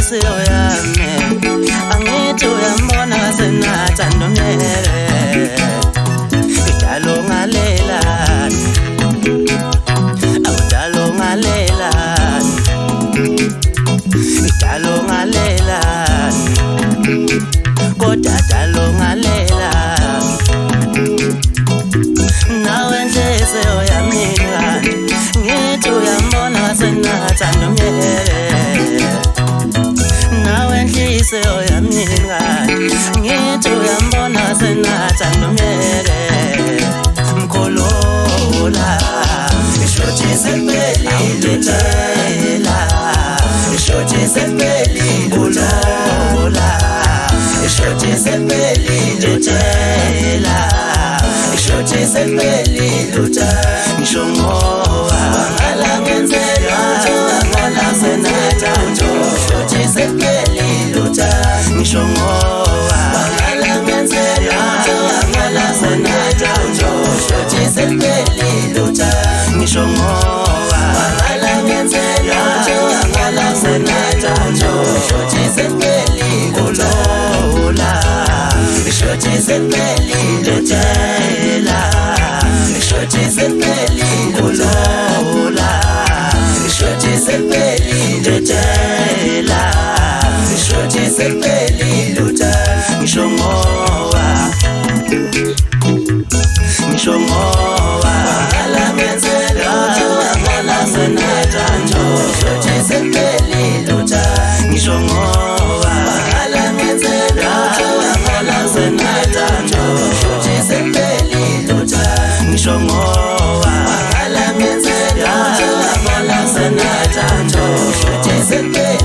inhliziyo yami angithi uyambona ngasenatha nomyele idalo ngalela awudalo ngalela idalo ngalela kodwa dalo ngalela nawe inhliziyo yami ngithi uyambona ngasenatha nomyele nawe inhliziyo yami ngithi uyambona ngasenatha nomyele mkhulula ishothi sephelile tshela ishothi sephelile mkhulula ishothi sephelile tshela ishothi sephelile ngisho ngoba ngala ngenzela ngala senatha ishothi sephelile ngisho ngoba ngala ngenzela ngala senatha ishothi sephelile ngisho ngoba ngala ngenzela ngala senatha ishothi sephelile ishothi sephelile tshela ishothi sephelile ishothi sephelile tshela ishothi sephelile ngisho ngoba ngala ngenzela ngala senatha ishothi sephelile ngisho ngoba ngala ngenzela ngala senatha ishothi sephelile ngisho ngoba ngala ngenzela ngala senatha ishothi sephelile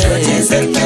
Shoti sephelile